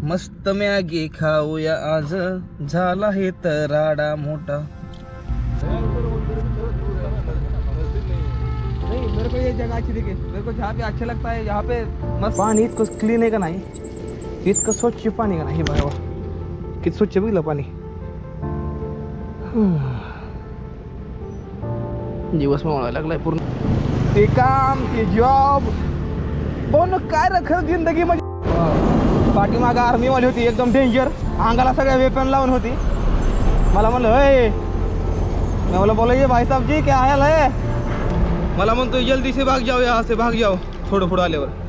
मस्त मॅगी खाऊया आज, झाला हे तर राडा मोठा। नहीं मेरे को ये जगह अच्छी दिखी, मेरे को जहाँ पे अच्छा लगता है यहाँ पे मस्त पाणी इतकं क्लीन आहे का नाही, इतकं स्वच्छ पाणी का नाही बाबा, किती स्वच्छ बघितलं पाणी। दिवस मावळायला लागलाय पूर्ण, ते काम ते जॉब पण काय रखल जिंदगी मध्ये। पाठीमागं आर्मी वाली होती एकदम डेंजर, अंगाला सगळ्या वेपन लावून होती। मला म्हणलं अय, मैं बोला बोला ये भाई साहब जी क्या हाल है, मला म्हणतो जल्दी से भाग जाओ यहाँ से भाग जाओ, थोडं पुढं आल्यावर।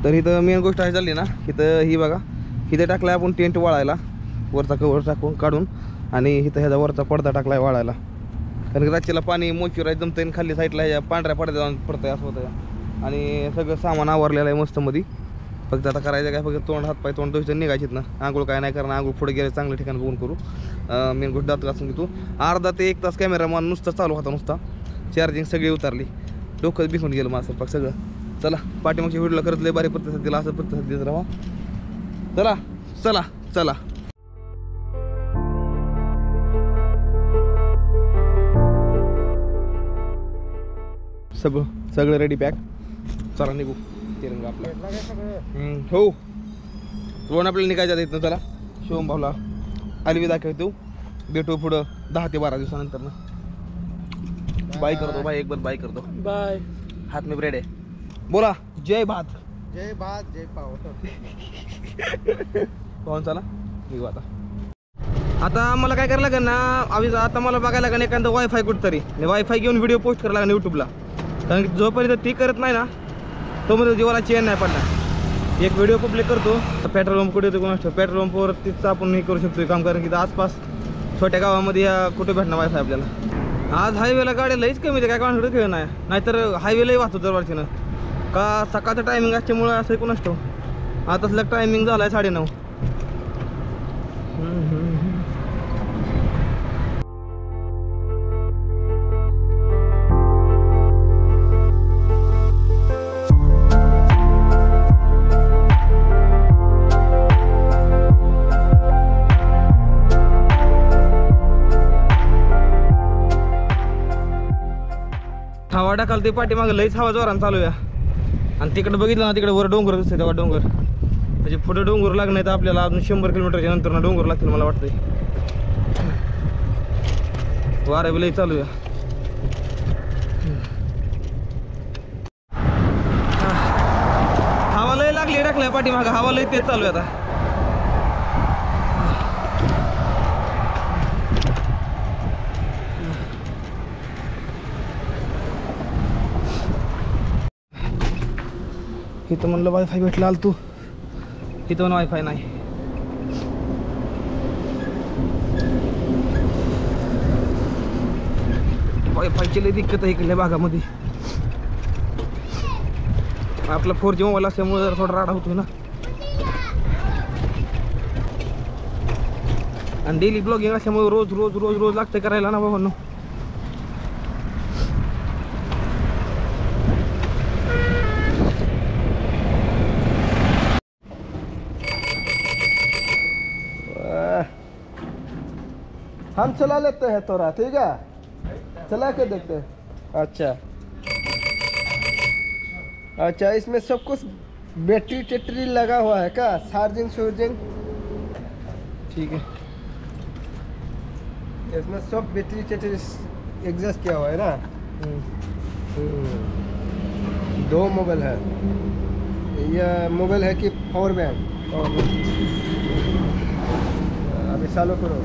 तर इथं मेन गोष्ट आहे चालली ना, इथं ही बघा, इथे टाकलाय आपण टेंट वाळायला, वरचा कवर टाकून काढून, आणि इथं ह्याचा वरचा पडदा टाकलाय वाळायला, कारण की रात्रीला पाणी मोचुराय जमतंय, खाली साईडला ह्या पांढऱ्या पडद्यावर पडतंय असं होतं। आणि सगळं सामान आवरलेलं आहे मस्त मध्ये, फक्त आता करायचं काय, फक्त तोंड हातपाय तोंड धुवायचं निघायचीत ना, आंघोळ काय नाही करणार, आंघोळ पुढे गेले चांगल्या ठिकाणी बघून करू। मेन गोष्ट दात घासून घेतो, अर्धा ते 1 तास कॅमेरामॅन नुसतं चालू होता, नुसता चार्जिंग सगळी उतारली, डोकं भिकून गेलं माझं पाक सगळं। चला पाठीमागच्या व्हिडिओला करत लय भारी प्रतिसाद दिला, असं प्रतिसाद देत राहा। चला चला चला, सगळं रेडी पॅक, चला निघू तिरंगा आपला। हो रोहन आपल्याला निघायचं इथनं, चला शिवम भाऊला अलविदा कहतो, भेटू पुढं 10 ते 12 दिवसानंतर ना। बाय करतो बाय, एक बार बाय करतो, बाय, हाथ में ब्रेड है, बोला जय भात जय भात जय पाव। पाहून चला निघू आता मला काय करायला लागेल ना, आता मला बघायला लागेल एखादं वायफाय कुठतरी, वायफाय घेऊन व्हिडिओ पोस्ट करायला लागेल यूट्यूबला, कारण की जोपर्यंत ती करत नाही ना तोपर्यंत जीवाला चेन नाही पडणार। एक व्हिडिओ पब्लिक करतो, पेट्रोल पंप कुठे येतो कोणास, पेट्रोल पंपवर तिथं आपण हे करू शकतो काम, कारण की आसपास छोट्या गावामध्ये कुठे भेटणार वायफाय आपल्याला। आज हायवेला गाड्या लईच कमी, काय कोणाकडे खेळ नाही, नाहीतर हायवेलाही वाहतो दरवर्षीनं, का सकाळचं टायमिंग असल्यामुळे असं कोण असतो, आताच टायमिंग झालाय 9:30। हवा टाकाल पाठीमागं लईच हवा जोरान चालू आहे, आणि तिकडे बघितलं ना तिकडे वर डोंगर दिसते, तेव्हा डोंगर म्हणजे पुढे डोंगर लागणार तर आपल्याला अजून 100 किलोमीटरच्या नंतर ना डोंगर लागतील मला वाटतंय। वारा बी लई चालू आहे, हवा लई लागली टाकल्या पाठीमागं, हवा लई तेच चालू आहे आता। इथं म्हणलं वायफाय भेटला, आल तू इथं पण वायफाय नाही। वायफायची लई दिक्कत आहे इकडल्या भागामध्ये, आपला 4G मोबाईल असल्यामुळे जरा थोडा राडा होतो ना, आणि डेली ब्लॉगिंग असल्यामुळे रोज रोज रोज रोज लागतं करायला ना बाबांनो। हम चला लेते हैं थोड़ा, ठीक है चला के देखते हैं। अच्छा अच्छा, इसमें सब कुछ बैटरी टेटरी लगा हुआ है क्या, चार्जिंग शोर्जिंग, ठीक है, इसमें सब बैटरी टेटरी एग्जॉस्ट किया हुआ है ना। हम्म. 2 मोबाइल है, ये मोबाइल है कि पावर बैंक। अभी चालू करो।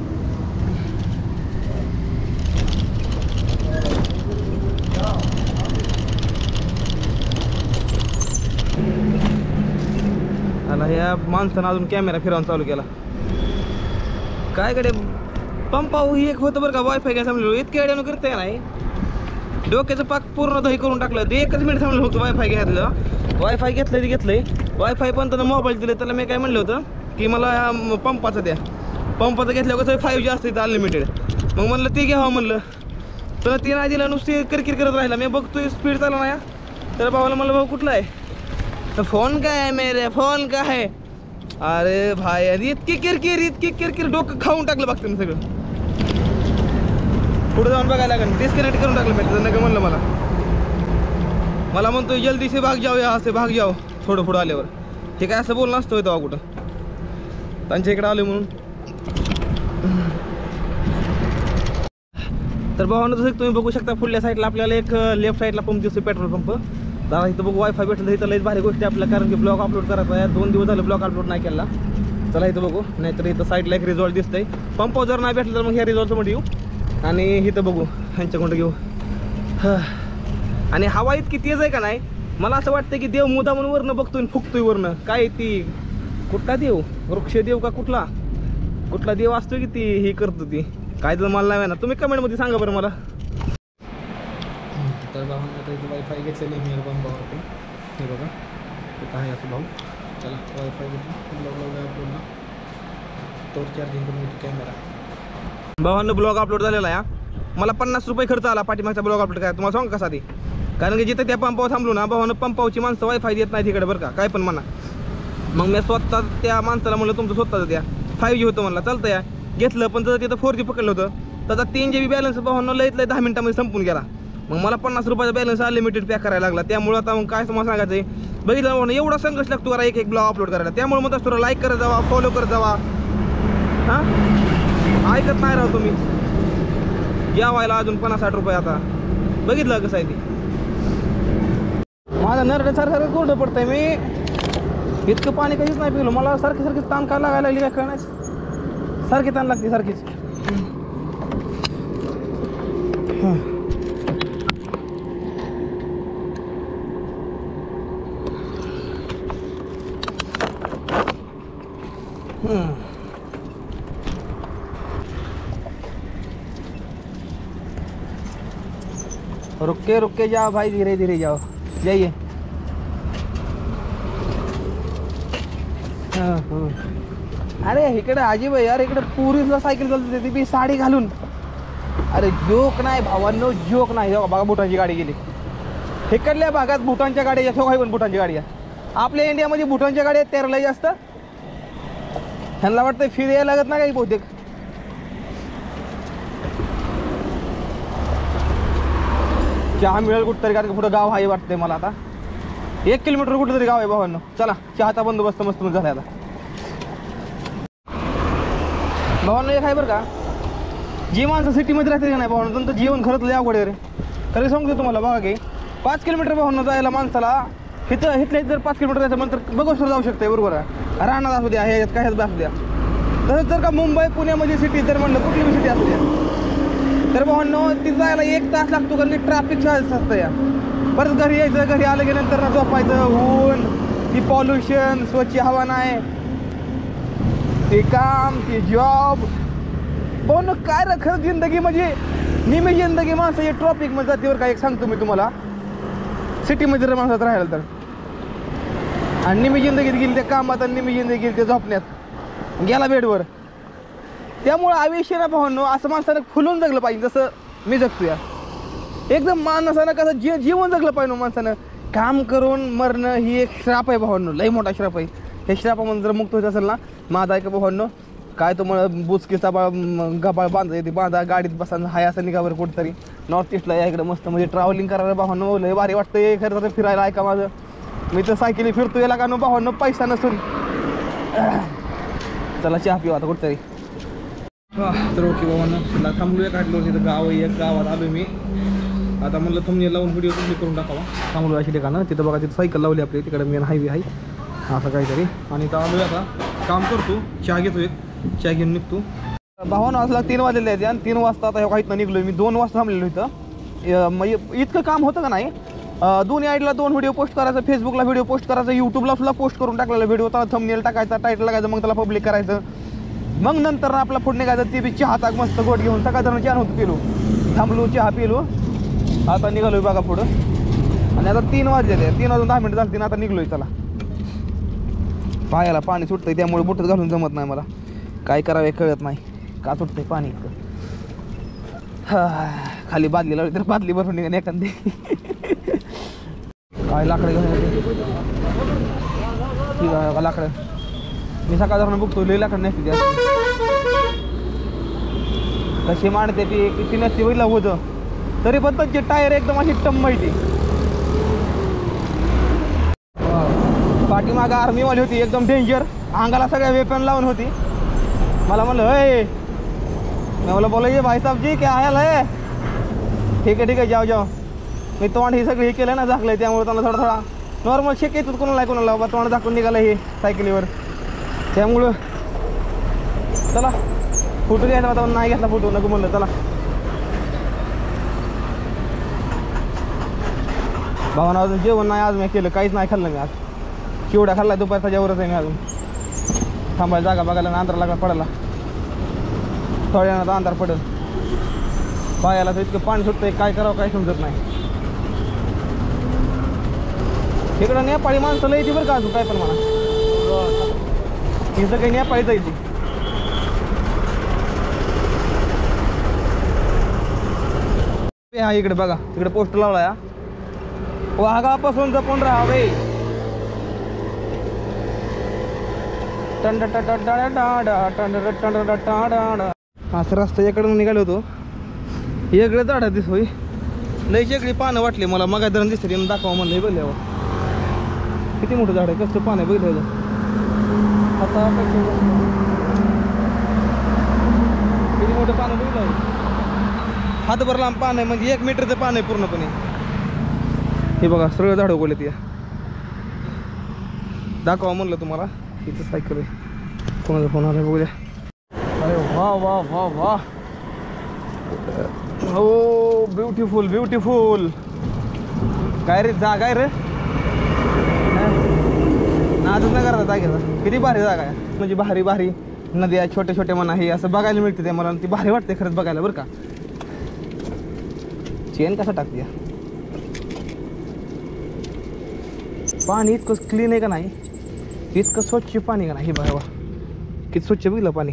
आला ह्या माणसानं अजून कॅमेरा फिरवून चालू केला. काय कडे पंपाऊ ही एक होतं बरं का, वायफाय काय समजलं इतके अड्यानं करते नाही, डोक्याचं पाक पूर्ण दही करून टाकलं. ते एकच मिनिट समजलं फक्त वायफाय घेतलं. वायफाय घेतलं ते घेतलंय. वायफाय पण त्यानं मोबाईल दिले, त्याला मी काय म्हणलं होतं की मला पंपाचं द्या. पंपाचं घेतल्यावर कसं 5G असतं इथं अनलिमिटेड. मग म्हणलं ते घ्यावं म्हणलं, तर ते नाही दिलं, नुसती किरकिर करत राहिला. मी बघतोय स्पीड चालला नाही. तर भावाला म्हणलं भाऊ कुठला आहे, तर फोन काय आहे मेरे, फोन काय आहे. अरे भाई इतकी किरकिर डोकं खाऊन टाकलं बघते मी सगळं. पुढे जाऊन बघायला लागेल, डिस्कनेक्ट करून टाकलं मी त्याचं. नका म्हणलं मला म्हणतो जल्दी से भाग जाओ, यहाँ से भाग जाओ. थोडं पुढं आल्यावर हे काय असं बोलणं असतं तेव्हा कुठं त्यांच्या इकडे आले म्हणून. तर भावानं जसं तुम्ही बघू शकता पुढल्या साईडला आपल्याला एक लेफ्ट साईडला पंप दिसतो, पेट्रोल पंप. जरा इथं बघू वायफाय भेटलं तर इथं लईच भारी गोष्टी आपल्याला, कारण की ब्लॉग अपलोड करायचा आहे. 2 दिवस झाले ब्लॉग अपलोड नाही केला. चला इथं बघू, नाहीतर इथं साईडला एक रिझॉल्ट दिसतंय. पंप जर नाही भेटलं तर मग ह्या रिझॉल्टमध्ये येऊ आणि इथं बघू ह्यांच्याकडं घेऊ. आणि हवा इतकी तेज आहे का नाही, मला असं वाटतं की देव मुदा म्हणून वरनं बघतोय फुकतोय वरनं. काय ती कुठला देव, वृक्ष देव का कुठला देव असतो की ती ही करतो ती काय, तर मला नाही ना. तुम्ही कमेंटमध्ये सांगा बरं मला. तर भाऊ आता इथं वायफाय घेतलेलं आहे मी पंपावरती. हे बघा इथं आहे असं भाऊ. चला वायफाय घेतलं, ब्लॉग तो चार्जिंग करून घेतो कॅमेरा. भावांना ब्लॉग अपलोड झालेला आहे. मला 50 रुपये खर्च आला पाठीमागचा ब्लॉग अपलोड करायला. तुम्हाला सांग कसा ते, कारण की जिथं त्या पंपावर थांबलो ना भावानं, पंपावरची माणसं वायफाय देत नाही तिकडे बरं का, काय पण म्हणा. मग मी स्वतः त्या माणसाला म्हणलं तुमचं स्वतःचं द्या. 5G होतं म्हणलं, चालतं या घेतलं. पण त्याचं तिथं 4G पकडलं होतं. त्याचा 3GB बॅलन्स भावांना लईत 10 मिनिटामध्ये संपून गेला. मग मला 50 रुपयाचा बॅलन्स अनलिमिटेड पॅक करायला लागला. त्यामुळे आता मग काय तुम्हाला सांगायचं आहे, बघितलं म्हणून एवढा संघर्ष लागतो करा एक ब्लॉग अपलोड करायला. त्यामुळे मग तुला लाईक करत जावा, फॉलो करत जावा. हां ऐकत नाही राहू तुम्ही. यावायला अजून 50-60 रुपये आता. बघितलं कसं आहे ते. माझा नरड सारखं कोरडं पडतंय. मी इतकं पाणी कधीच नाही पिलो. मला सारखी ताण का लागायला लागली काय कळण्यास, सारखी ताण लागते सारखीच. रुक के जाओ भाई, धीरे धीरे जाओ, जाइए. अरे इकडे अजीब आहे यार, इकडे पुरीला सायकल चालते ती साडी घालून. अरे जोक नाही भावांनो, जोक नाही. बघा बुटांची गाडी गेली. इकडल्या भागात बुटांच्या गाड्या ठेवा, पण बुटांची गाडी आहे. आपल्या इंडियामध्ये बुटांच्या गाड्या तेरला जास्त. ह्यांना वाटतं फिर यायला लागत ना काही बहुतेक. चहा मिळेल कुठं तरी, कारण की पुढं गाव आहे वाटतंय मला. आता 1 किलोमीटर कुठं तरी गाव आहे भावांनो. चला चहाचा बंदोबस्त मस्त झाला आता भावांनो. एक आहे बरं का, जी माणसं सिटीमध्ये राहते का नाही भावांनो, त्यांचं जीवन खरंच लय अवघड आहे रे. तरी सांगतो तुम्हाला बघा की 5 किलोमीटर भावांनो जायला माणसाला इथल्या जर 5 किलोमीटर जायचं म्हणून तर बघूसर जाऊ शकते. बरोबर आहे, राहणार असू द्या, ह्याच्यात काय असू द्या. तसंच जर का मुंबई पुण्यामध्ये सिटी जर म्हणलं कुठली सिटी असू द्या, तर भावांनो ती जायला 1 तास लागतो, कारण की ट्रॅफिक असतं या. परत घरी यायचं, घरी आलं की नंतर झोपायचं, ऊन, ती पॉल्युशन, स्वच्छ हवा नाही, ते काम, ते जॉब. भावांनो काय रे खरं जिंदगी म्हणजे निम्मी जिंदगी माणसं हे ट्रॉफिकमध्ये जाते बरं का. एक सांगतो मी तुम्हाला, सिटीमध्ये जर माणसात राहिलं तर, आणि निम्मी जिंदगीत गेली त्या कामात, आणि निम्मी जिंदगी गेली त्या झोपण्यात, गेला बेडवर. त्यामुळं आयुष्य ना भावांनो असं माणसानं खुलून जगलं पाहिजे, जसं मी जगतो या. एकदम माणसानं कसं जीवन जगलं पाहिजे. माणसानं काम करून मरणं ही एक श्राप आहे भावांनो, लई मोठा श्राप आहे. हे श्रापामध्ये जर मुक्त होत असेल ना, माझा ऐका भावांनो, काय तुम्हाला बुचकीचा गबाळ बांधायची, बांधा, गाडीत बसा, हाय असं निघावर कुठंतरी नॉर्थ ईस्टला या इकडं मस्त म्हणजे ट्रॅव्हलिंग करायला भावांनो लय भारी वाटतं. खरं तर फिरायला ऐका माझं, मी तर सायकली फिरतो याला का नो भावांनो पैसा नसून. चला चहा पिऊ आता कुठंतरी. तर ओके बाबांना थांबलो एक आठलो तिथं गाव आहे, एक गावात आलो मी. आता म्हणलं थंबनेल लावून व्हिडिओ कम्प्लीट करून टाकावा. थांबलो अशी ठिकाणं. तिथं बघा तिथं सायकल लावली आपली, तिकडे मेन हायवे आहे असं काहीतरी. आणि तर आलो आता काम करतो, चहा घेतो, एक चहा घेऊन निघतो. भावानं वाजला 3 वाजलेले आहेत आणि 3 वाजता आता ह्या इथनं निघलो मी. 2 वाजता थांबलेलो इथं. म्हणजे इतकं काम होतं का नाही. दोन्ही आयडीला 2 व्हिडिओ पोस्ट करायचं, फेसबुकला व्हिडिओ पोस्ट करायचं, यूट्यूबला सुद्धा पोस्ट करून टाकलेला व्हिडिओ. त्याला थंबनेल टाकायचा, टायटल लागायचं, मग त्याला पब्लिक करायचं. मग नंतर आपला पुढे निघायचं, ते बी चहा मस्त गोट घेऊन. सकाळ चहा नव्हतं पिलो, थांबलो चहा पिलो. आता निघालो बघा पुढं. आणि आता 3 वाजलेले, 3 वाजून 10 मिनिटं झाली. आता निघलोय. त्याला पायाला पाणी सुटतंय, त्यामुळे बुटच घालून जमत नाही मला. काय करावे कळत नाही, का सुटतंय पाणी इतकं. खाली बादली लावली तर बादली भरून निघाली एखादी. काय लाकडं घेऊन लाकडं मी सकाळ जाऊन बघतो, लई लाकडं नसते जास्त. कशी मांडते ती, किती नसते बघितलं होतं. तरी पण त्यांची टायर एकदम अशी टम माहिती. पाठीमागं आर्मीवाली होती एकदम डेंजर, अंगाला सगळ्या वेपन लावून होती. मला म्हणलं अय, मैं बोला बोला ये भाई साहब जी क्या हाल है. ठीक आहे जाओ जाओ. मी तोंड हे सगळं हे केलं ना, झाकलंय, त्यामुळे त्यांना थोडा थोडा नॉर्मल शेक येतो कोणाला बाबा, तोंड झाकून निघालं हे सायकलीवर. त्यामुळं चला फोटो घ्यायचा होता, नाही घेतला फोटो, नको म्हणलं. चला भावानं अजून जेवण नाही आज मी केलं, काहीच नाही खाल्लं मी आज. चिवडा खाल्ला दुपारचा, जेवरच आहे मी अजून. थांबायला जागा बघायला ना, अंधार लागला पडायला. थोड्या वेळात अंधार पडेल. पायाला तर इतकं पाणी सुटतंय, काय करावं काय समजत नाही. इकडं नेपाळी माणसं लई येते बरं का, अजून काय पण म्हणा. इथं काही नेपाळीच आहे ती. हा इकडे बघा, तिकडे पोस्टर लावला या, वाघापासून जपून राहावे. असं रस्ता इकडून निघालो होतो. वेगळं झाड दिसतोय, लई वेगळी पानं वाटली मला. मग धरण दिसते दाखवा म्हणलं. हे बघल्यावर किती मोठं झाड आहे, कसं पानं आहे बघितलं. आता किती मोठं पानं बघितलं, हातभर लांब पान आहे, म्हणजे 1 मीटरचं पान आहे पूर्णपणे. हे बघा सगळं झाडं उगवले ते. दाखवा म्हणलं तुम्हाला. इथं सायकल आहे, कोणाचा फोन आला बघूया. अरे वा वा वा वा, हो ब्युटिफुल ब्युटिफुल. काय रे जागा आहे रे, नादच नाही करता जागेचा. किती भारी जागा आहे, म्हणजे भारी भारी नद्या, छोटे छोटे म्हणा, हे असं बघायला मिळते. ते मला ती भारी वाटते खरंच बघायला बरं का. चेन कसा टाकते, पाणी इतकं क्लीन आहे का नाही, इतकं स्वच्छ पाणी का नाही. हे बघा किती स्वच्छ बघितलं पाणी.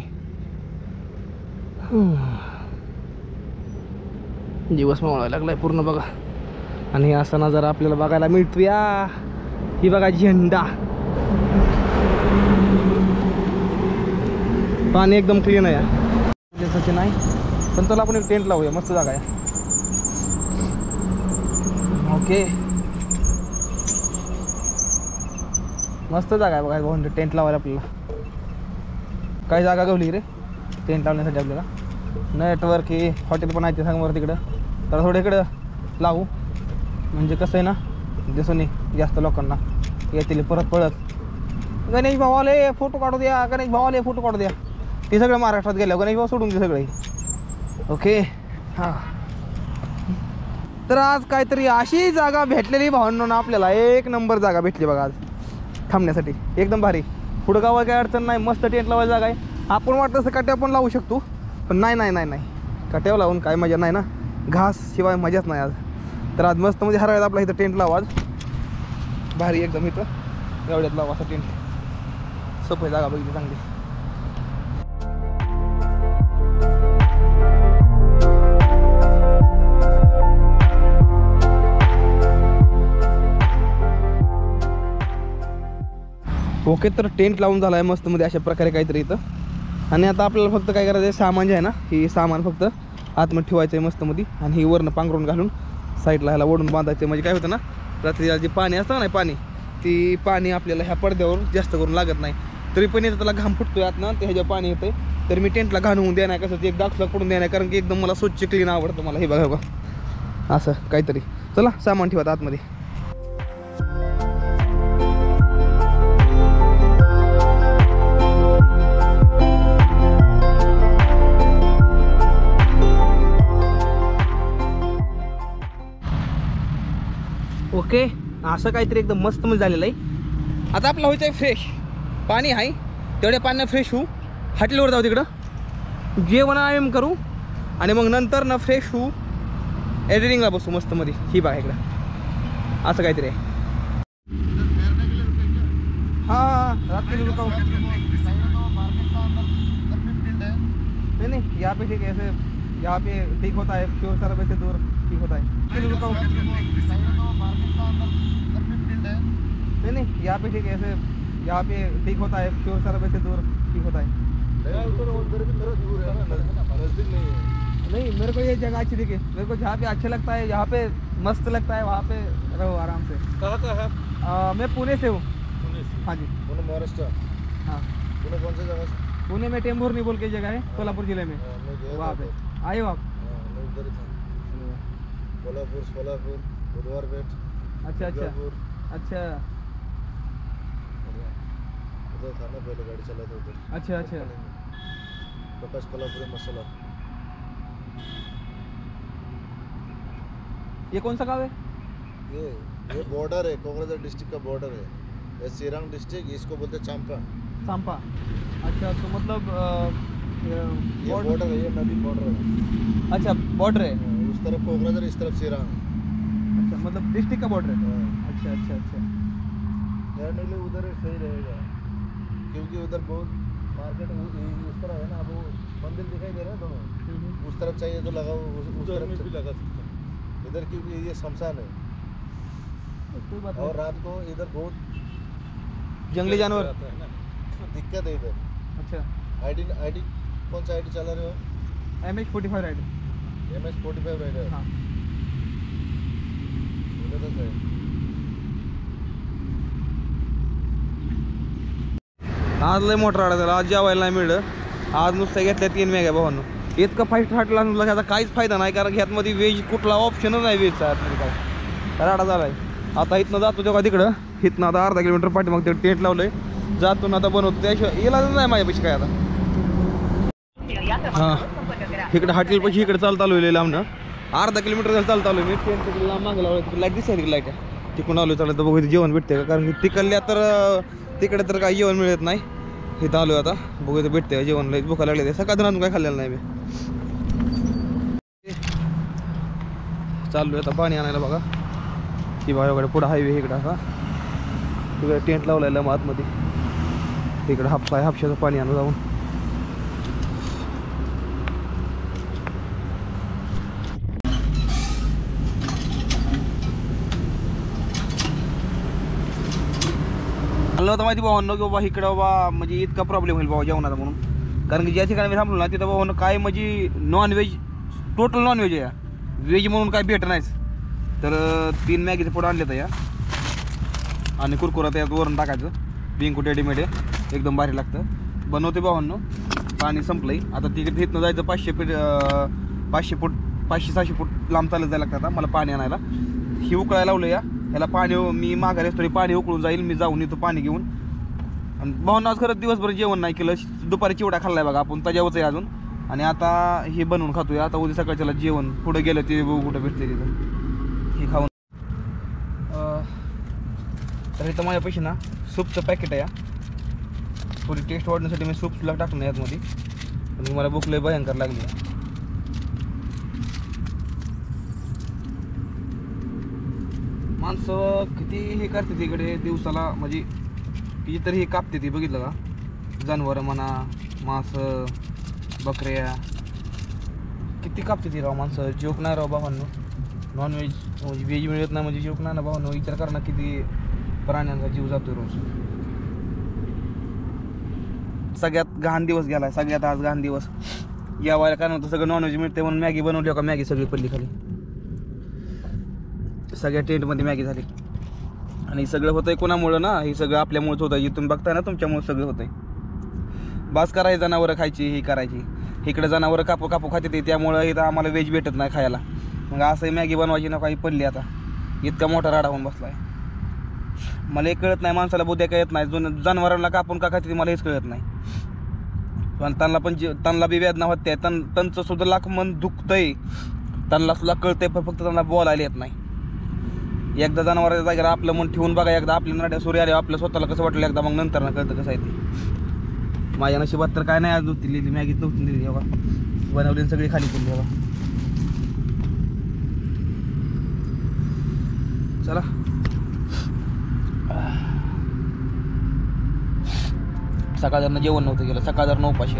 दिवस मावळायला लागलाय पूर्ण बघा. आणि असा नजारा आपल्याला बघायला मिळतो या. ही बघा झेंडा, पाणी एकदम क्लीन आहे त्याचं नाही. पण चला आपण एक टेंट लावूया, मस्त जागा आहे. ओके मस्त जागा आहे बघा भाऊ, टेंट लावायला आपल्याला. काय जागा गवली रे टेंट लावण्यासाठी आपल्याला. नेटवर्क हे हॉटेल पण आहे ते सांग बरं तिकडं. तर थोडं इकडं लावू, म्हणजे कसं आहे ना, दिसून जास्त लोकांना येतील परत पळत. गणेश भावाले फोटो काढू द्या, गणेश भावाले फोटो काढू द्या. ते सगळं महाराष्ट्रात गेलं, गणेश भाऊ सोडून ते सगळे. ओके हां, तर आज काहीतरी अशी जागा भेटलेली भावांनो ना आपल्याला. 1 नंबर जागा भेटली बघा आज थांबण्यासाठी, एकदम भारी. पुढं गावाला काय अडचण नाही, मस्त टेंट लावायची जागा आहे. आपण वाटतं असं कट्यावर पण लावू शकतो, पण नाही नाही नाही नाही, कट्यावर लावून काय मजा नाही ना, घास शिवाय मजाच नाही आज. तर आज मस्त म्हणजे हरवायला आपला इथं टेंट लावा आज भारी एकदम. इथं एवढ्यात लावा असं टेंट, सोपं जागा बघितली चांगली. ओके, तर टेंट लावून झाला आहे मस्त मध्ये अशा प्रकारे काहीतरी इथं. आणि आता आपल्याला फक्त काय करायचं आहे, सामान जे आहे ना, हे सामान फक्त आतमध्ये ठेवायचं आहे मस्त मध्ये. आणि ही वरनं पांघरून घालून साईडला ह्याला ओढून बांधायचं. म्हणजे काय होतं ना, रात्रीला जे पाणी असतं ना, पाणी ती पाणी आपल्याला ह्या पडद्यावर जास्त करून लागत नाही. तरी पण येतं त्याला घाम फुटतोय आतनं, ते ह्याच्या पाणी येतं तर मी टेंटला घाण होऊन द्या नाही कसं ते एक दाखला पडून द्या नाही, कारण की एकदम मला स्वच्छ क्लीन आवडतं मला. हे बघा बघा असं काहीतरी. चला सामान ठेवा आतमध्ये. ओके असं काहीतरी एकदम मस्त मध्ये झालेलं आहे. आता आपलं व्हायचं आहे फ्रेश. पाणी आहे तेवढ्या पाण्यानं फ्रेश होऊ, हॉटेलवर जाऊ तिकडं जेवण आयम करू आणि मग नंतर ना फ्रेश होऊ एडिटिंगला बसू मस्त मध्ये. ही बघा इकडं असं काहीतरी आहे. हाँ रात के लिए रुका हूँ. नहीं यहाँ पे ठीक है, ऐसे यहाँ पे ठीक होता है, शोर शराबे से दूर ठीक होता है. रुका हूँ. नहीं यहाँ पे ठीक है, ऐसे यहाँ पे ठीक होता है, शोर शराबे से दूर ठीक होता है. नहीं मेरे को ये जगह अच्छी दिखी. मेरे को जहाँ पे अच्छा लगता है, यहाँ पे मस्त लगता है, वहाँ पे रहो आराम से. कहाँ का है? मैं पुणे से हूँ. पुणे से? हाँ जी. पुणे महाराष्ट्र? हाँ पुणे कौन सी जगह से? पुणे में टेम्भुर्णी बोल के जगह है, कोल्हापुर जिले में. मैं गया वहाँ था पे तो। आए हो आप? मैं उधर ही था, कोल्हापुर, सोलापुर, बुधवार पेठ. अच्छा अच्छा अच्छा उधर था ना पहले, गाड़ी चला था उधर. अच्छा अच्छा. प्रकाश कोल्हापुरी मसाला. ये कौन सा गाँव है? ये बॉर्डर है, कोकराझार डिस्ट्रिक्ट का बॉर्डर है. ये सिरांग डिस्ट्रिक्ट, इसको बोलते हैं चांपा. सांपा. अच्छा तो मतलब ये बॉर्डर है, ये नदी बॉर्डर है. अच्छा बॉर्डर है. उस तरफ कोकराझार, इस तरफ सिरांग. अच्छा मतलब डिस्ट्रिक्ट का बॉर्डर है. हाँ. अच्छा अच्छा अच्छा. रहने के लिए उधर सही रहेगा, क्योंकि उधर बहुत मार्केट उस तरफ है ना. अब वो मंदिर दिखाई दे रहा है दोनों, उस तरफ चाहिए तो लगाओ, उस तरफ भी लगा सकते हैं. इधर क्योंकि ये शमशान है, कोई बात और नहीं. रात को इधर बहुत जंगली जानवर. रहता है ना, तो दिक्कत है इधर. अच्छा आईडी कौन सा आईडी चला रहे हो? MH45 ride. MS45 rider. हाँ. उधर है. आज लय मोठा राडा झाला. आज जेवायला नाही मिळलं. आज नुसतं घेतल्या 3 मेगा भावांनो. इतकं फाईट हॉटेल आणून ह्याचा काहीच फायदा नाही, कारण ह्यातमध्ये व्हेज कुठला ऑप्शनच नाही व्हेजचा आतमध्ये. काय राडा झाला आहे. आता इथनं जातो तेव्हा तिकडं, इथनं आता अर्धा किलोमीटर पाठी मग ते टेंट लावलंय, जातो ना आता बनवतो. त्याशिवाय इलाजच नाही माझ्यापाशी काय आता. हां इकडे हॉटेलपाशी इकडे चालता आलो लांबनं, अर्धा किलोमीटर झालं चालता आलो मी. टेंट तिकडे लांब मागं लावलं, लाईट दिसायला लाईट आहे तिकडून आलो. चाललं तर बघू जेवण भेटते का, कारण की तिकडल्या तर तिकडे तर काही जेवण मिळत नाही. इथं आलो आता, बघू इथं भेटते का जेवण. लई भुका लागले ते, सकाळ अजून काय खाल्लेलं नाही मी. चाललो आता पाणी आणायला. बघा की भावाकडे पुढं हायवे इकडं असा, तिकडे टेंट लावलेला मग आतमध्ये. इकडं हापशाचं पाणी आणू जाऊन. नव्हतं माहिती भावांनो की बाबा इकडं बाबा म्हणजे इतका प्रॉब्लेम होईल बाबा जेवणाचा म्हणून, कारण की ज्या ठिकाणी मी थांबलो ना तिथं भावांनो काय म्हणजे नॉनव्हेज, टोटल नॉनव्हेज आहे. व्हेज म्हणून काय भेट नाहीच. तर 3 मॅगीचे पुढं आणले तर या, आणि कुरकुरा त्यात वरून टाकायचं. बिंकू रेडीमेड आहे, एकदम भारी लागतं. बनवते भावांनो. पाणी संपलंय आता. तिकडे इथनं जायचं 500 फूट 500-600 फूट लांब चालत जायला लागतं आता मला पाणी आणायला. ही उकळायला लावलं या ह्याला पाणी. मी माघारी असतो पाणी उकळून जाईल, मी जाऊन येतो पाणी घेऊन. आणि भावांनो आज खरंच दिवसभर जेवण नाही केलं. दुपारी चिवडा खाल्लाय बघा आपण, त्याच्यावरच आहे अजून. आणि आता हे बनवून खातोय. आता उद्या सकाळच्याला जेवण पुढे गेलं ते बघू कुठं भेटते तिथं, हे खाऊन. तर इथं माझ्यापाशी ना सूपचं पॅकेट आहे. थोडी टेस्ट वाढण्यासाठी मी सूपला टाकलं यातमध्ये, पण मला भूक लय भयंकर लागली. माणसं किती हे करते तिकडे दिवसाला, म्हणजे कितीतरी हे कापते ती, बघितलं का. जनावरं म्हणा, मांस, बकऱ्या, किती कापते ती राव माणसं. जोक नाही राव भावांनो. नॉनव्हेज म्हणजे व्हेज मिळत नाही म्हणजे जोक नाही ना भावांनो. विचार करा ना किती प्राण्यांचा जीव जातो रोज. सगळ्यात घाण दिवस गेलाय, सगळ्यात आज घाण दिवस. जेवायला काय नव्हतं, सगळं नॉनव्हेज मिळते म्हणून मॅगी बनवली का. मॅगी सगळी पडली खाली, सगळ्या टेंटमध्ये मॅगी झाली. आणि सगळं होतंय कोणामुळं ना, हे सगळं आपल्यामुळेच होतं. इथून बघताय ना तुमच्यामुळे सगळं होतंय. बास करायची जनावरं खायची ही करायची. इकडे जनावरं कापू कापू खाते ते, त्यामुळं इथं आम्हाला व्हेज भेटत नाही खायला. मग असंही मॅगी बनवायची ना काही पडली आता, इतका मोठा राडा होऊन बसला आहे. मला हे कळत नाही, माणसाला बुद्ध्या कळत नाही, जनावरांना कापून का खाते मला हेच कळत नाही. पण त्यांना बी वेदना होते, त्यांचं सुद्धा लाख मन दुखतंय, त्यांना सुद्धा कळतंय, पण फक्त त्यांना बोलायला येत नाही. एकदा जनावराच्या जागेला आपलं मन ठेवून बघा, एकदा आपल्या नड्या सूर्य आले आपल्या स्वतःला कसं वाटलं एकदा, मग नंतर ना कळतं कसं आहे ते. माझ्या नशिबात तर काय नाही आज दिलेली, मॅगीच नव्हती दिली बघा, बनवली सगळी खाली केली बघा. चला सकाळ जेवण नव्हतं गेलं, सकाळ 9 उपाशी.